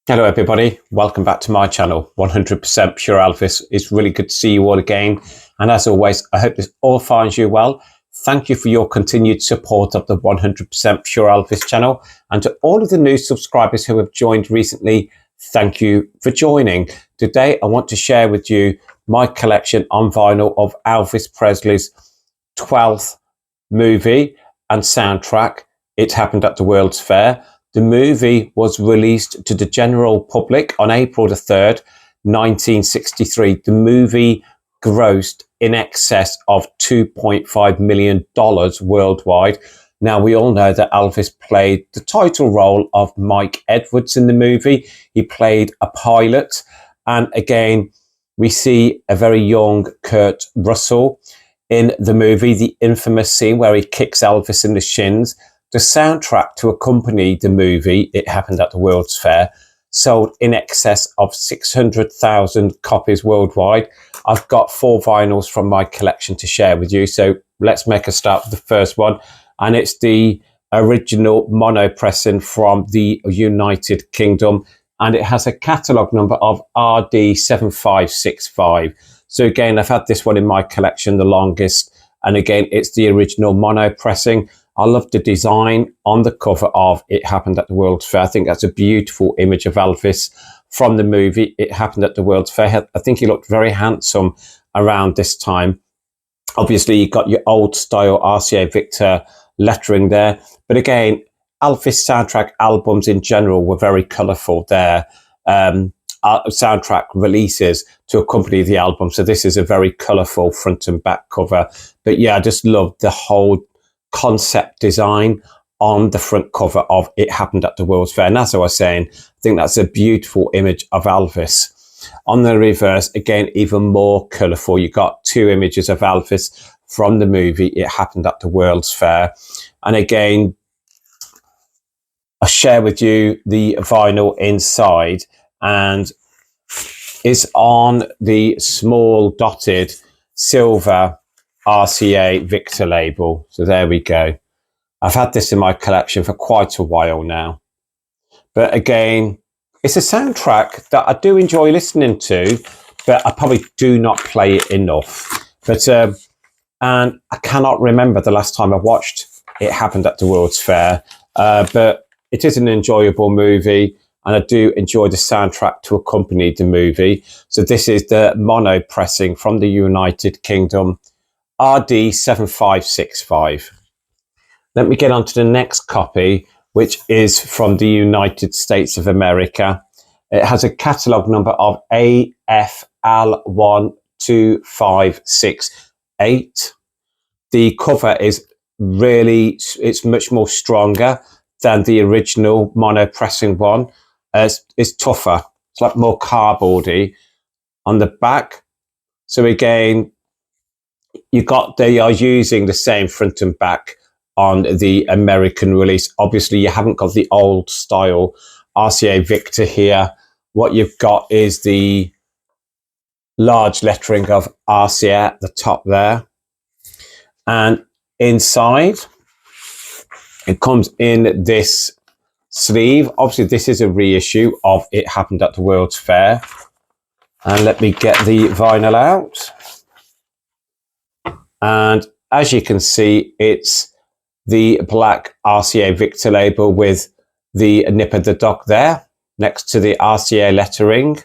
Hello everybody, welcome back to my channel, 100% Pure Elvis. It's really good to see you all again, and as always, I hope this all finds you well. Thank you for your continued support of the 100% Pure Elvis channel, and to all of the new subscribers who have joined recently, thank you for joining. Today I want to share with you my collection on vinyl of Elvis Presley's 12th movie and soundtrack, It Happened at the World's Fair. The movie was released to the general public on April the 3rd, 1963. The movie grossed in excess of $2.5 million worldwide. Now, we all know that Elvis played the title role of Mike Edwards in the movie. He played a pilot. And again, we see a very young Kurt Russell in the movie, the infamous scene where he kicks Elvis in the shins. The soundtrack to accompany the movie, It Happened at the World's Fair, sold in excess of 600,000 copies worldwide. I've got 4 vinyls from my collection to share with you, so let's make a start with the first one. And it's the original mono pressing from the United Kingdom, and it has a catalogue number of RD7565. So again, I've had this one in my collection the longest, and again, it's the original mono pressing. I love the design on the cover of It Happened at the World's Fair. I think that's a beautiful image of Elvis from the movie It Happened at the World's Fair. I think he looked very handsome around this time. Obviously, you got your old style RCA Victor lettering there. But again, Elvis soundtrack albums in general were very colourful there. Soundtrack releases to accompany the album. So this is a very colourful front and back cover. But yeah, I just love the whole concept design on the front cover of It Happened at the World's Fair. And as I was saying, I think that's a beautiful image of Elvis. On the reverse, again, even more colourful. You got 2 images of Elvis from the movie It Happened at the World's Fair. And again, I'll share with you the vinyl inside, and it's on the small dotted silver RCA Victor label. So there we go. I've had this in my collection for quite a while now. But again, it's a soundtrack that I do enjoy listening to, but I probably do not play it enough. But and I cannot remember the last time I watched It Happened at the World's Fair. But it is an enjoyable movie, and I do enjoy the soundtrack to accompany the movie. So this is the mono pressing from the United Kingdom, RD7565. Let me get on to the next copy, which is from the United States of America. It has a catalogue number of AFL12568. The cover is really, it's much more stronger than the original mono pressing one. It's tougher. It's like more cardboardy on the back. So again, they are using the same front and back on the American release. Obviously, you haven't got the old style RCA Victor here. What you've got is the large lettering of RCA at the top there. And inside, it comes in this sleeve. Obviously, this is a reissue of It Happened at the World's Fair. And let me get the vinyl out. And as you can see, it's the black RCA Victor label with the nip of the dog there next to the RCA lettering,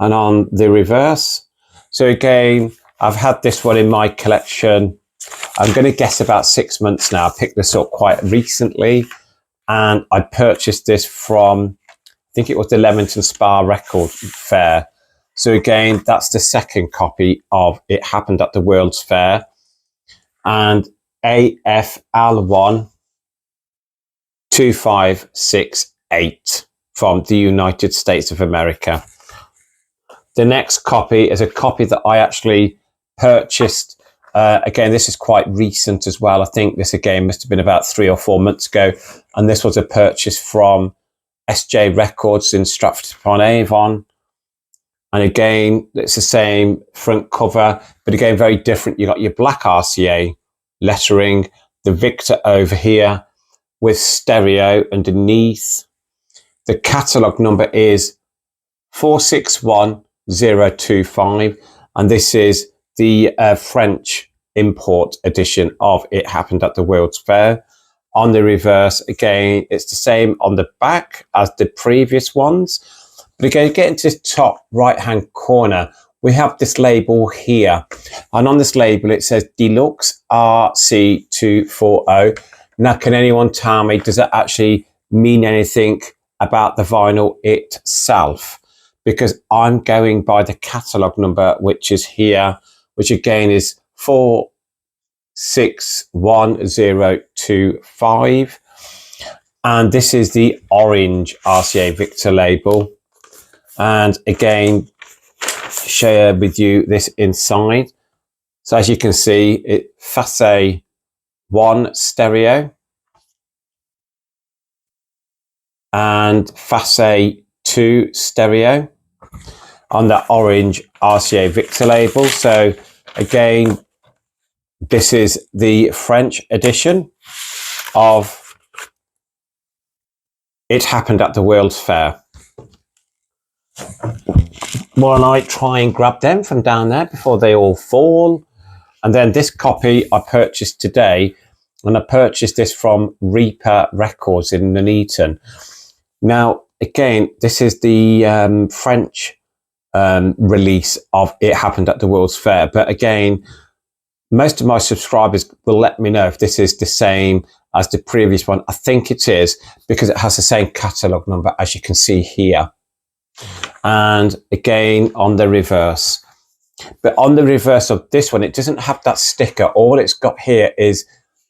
and on the reverse. So again, I've had this one in my collection, I'm going to guess about 6 months now. I picked this up quite recently, and I purchased this from, I think it was the Leamington Spa Record Fair. So again, that's the second copy of It Happened at the World's Fair. And AFL1 2568 from the United States of America. The next copy is a copy that I actually purchased. Again, this is quite recent as well. I think this again must have been about 3 or 4 months ago. And this was a purchase from SJ Records in Stratford-upon-Avon. And again, it's the same front cover, but again, very different. You got your black RCA lettering, the Victor over here with stereo underneath. The catalogue number is 461025, and this is the French import edition of It Happened at the World's Fair. On the reverse, again, it's the same on the back as the previous ones. But again, get into the top right-hand corner, we have this label here. And on this label, it says Deluxe RC240. Now, can anyone tell me, does that actually mean anything about the vinyl itself? Because I'm going by the catalogue number, which is here, which again is 461025. And this is the orange RCA Victor label. And again, share with you this inside. So as you can see, it Face 1 stereo and Face 2 stereo on the orange RCA Victor label. So again, this is the French edition of It Happened at the World's Fair. While I try and grab them from down there before they all fall. And then this copy I purchased today, and I purchased this from Reaper Records in Nuneaton. Now, again, this is the French release of It Happened at the World's Fair. But again, most of my subscribers will let me know if this is the same as the previous one. I think it is, because it has the same catalogue number, as you can see here. And again, on the reverse. But on the reverse of this one, it doesn't have that sticker. All it's got here is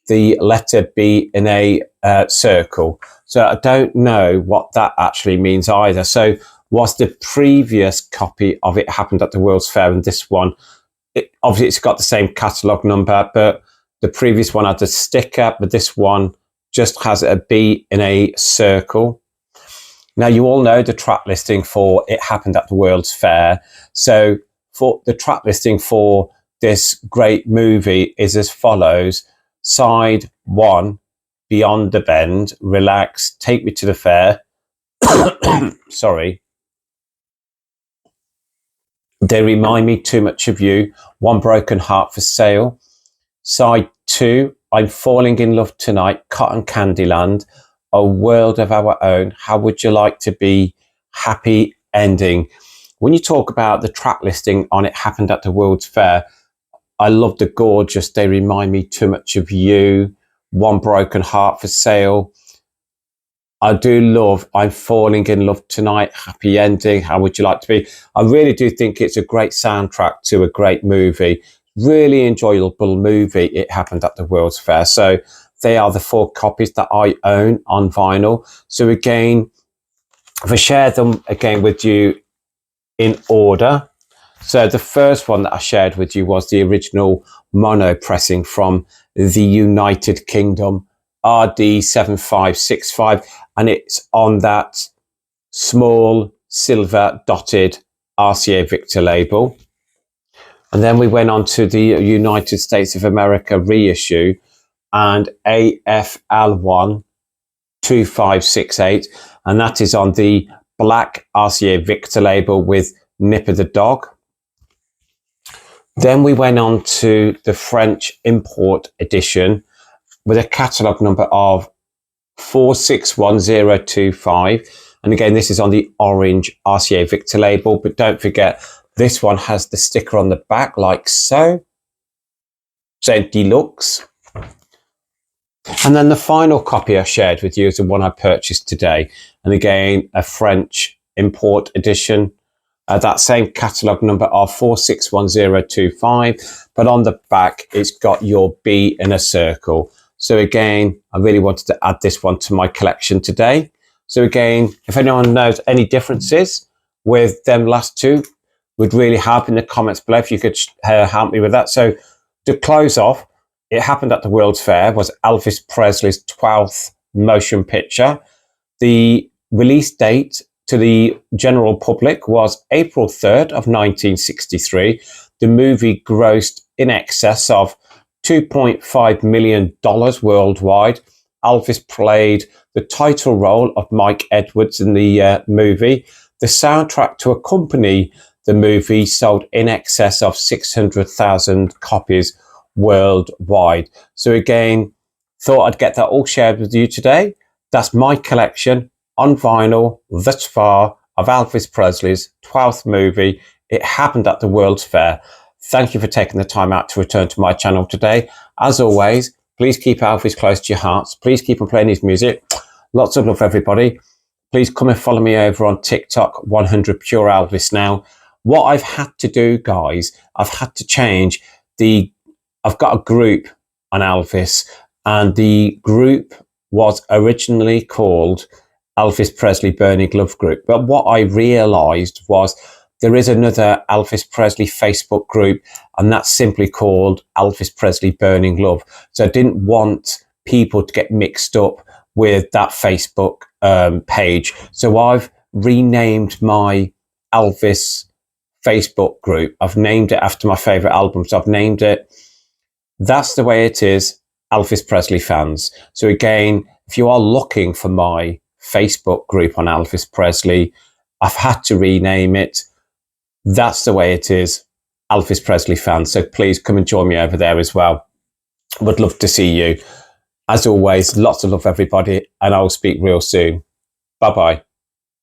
the letter B in a circle. So I don't know what that actually means either. So was the previous copy of It Happened at the World's Fair and this one, obviously it's got the same catalogue number, but the previous one had a sticker, but this one just has a B in a circle. Now, you all know the track listing for It Happened at the World's Fair. So for the track listing for this great movie is as follows. Side 1, Beyond the Bend, Relax, Take Me to the Fair. Sorry. They Remind Me Too Much of You, One Broken Heart for Sale. Side 2, I'm Falling in Love Tonight, Cotton Candy Land, A World of Our Own, How Would You Like to Be, Happy Ending. When you talk about the track listing on It Happened at the World's Fair, I love the gorgeous They Remind Me Too Much of You, One Broken Heart for Sale. I do love I'm Falling in Love Tonight, Happy Ending, How Would You Like to Be. I really do think it's a great soundtrack to a great movie. Really enjoyable movie, It Happened at the World's Fair. So they are the 4 copies that I own on vinyl. So again, if I share them again with you in order. So the first one that I shared with you was the original mono pressing from the United Kingdom, RD7565, and it's on that small silver dotted RCA Victor label. And then we went on to the United States of America reissue and AFL1 2568, and that is on the black RCA Victor label with Nipper the dog. Then we went on to the French import edition with a catalogue number of 461025. And again, this is on the orange RCA Victor label, but don't forget, this one has the sticker on the back like so, saying Deluxe. And then the final copy I shared with you is the one I purchased today. And again, a French import edition. That same catalogue number of 461025, but on the back it's got your B in a circle. So again, I really wanted to add this one to my collection today. So again, if anyone knows any differences with them last two, would really help in the comments below if you could help me with that. So to close off, It Happened at the World's Fair was Elvis Presley's 12th motion picture. The release date to the general public was April 3rd of 1963. The movie grossed in excess of $2.5 million worldwide Elvis played the title role of Mike Edwards in the movie. The soundtrack to accompany the movie sold in excess of 600,000 copies worldwide. So again, thought I'd get that all shared with you today. That's my collection on vinyl thus far of Elvis Presley's 12th movie. It happened at the World's Fair. Thank you for taking the time out to return to my channel today. As always, please keep Elvis close to your hearts. Please keep on playing his music. Lots of love, everybody. Please come and follow me over on TikTok, 100 Pure Elvis now. What I've had to do, guys, I've had to change I've got a group on Elvis, and the group was originally called Elvis Presley Burning Love Group. But what I realized was there is another Elvis Presley Facebook group, and that's simply called Elvis Presley Burning Love. So I didn't want people to get mixed up with that Facebook page. So I've renamed my Elvis Facebook group. I've named it after my favorite album. So I've named it That's the Way It Is, Elvis Presley Fans. So again, if you are looking for my Facebook group on Elvis Presley, I've had to rename it That's the Way It Is, Elvis Presley Fans. So please come and join me over there as well. Would love to see you. As always, lots of love, everybody, and I'll speak real soon. Bye-bye.